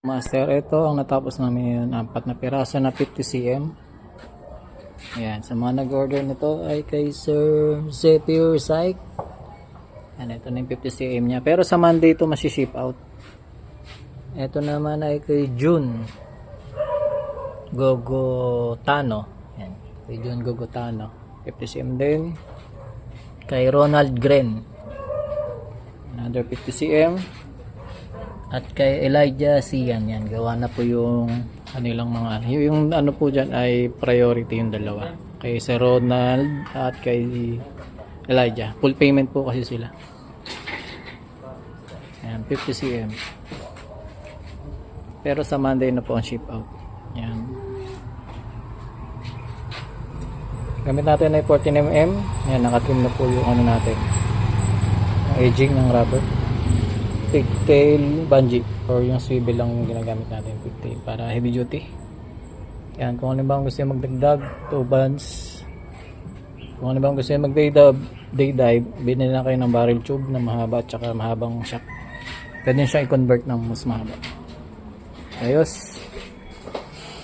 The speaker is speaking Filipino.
Master, ito ang natapos namin, 4 na piraso na 50 cm. Ayan, sa mga nag-order nito ay kay Sir Zephyr Psych. Ayan, ito na yung 50 cm nya. Pero sa Monday ito masiship out. Ito naman ay kay June Gogotano. Ayan, kay June Gogotano. 50 cm din. Kay Ronald Gren. Another 50 cm. At kay Elijah Sian, yan, gawa na po yung kanilang mga, yung ano po dyan ay priority yung dalawa. Kay Sir Ronald at kay Elijah. Full payment po kasi sila. Ayan, 50 cm. Pero sa Monday na po ang ship out. Ayan. Gamit natin ay 14 mm. Ayan, nakatrim na po yung ano natin. Yung edging ng rubber. Pigtail bungee or yung swivel lang yung ginagamit natin, pigtail para heavy duty. Yan, kung ano ba gusto nyo magdagdag, 2 bands. Kung ano ba gusto nyo mag day dive, binili na kayo ng barrel tube na mahaba at saka mahabang shock. Pwede nyo siya i-convert ng mas mahaba. Ayos.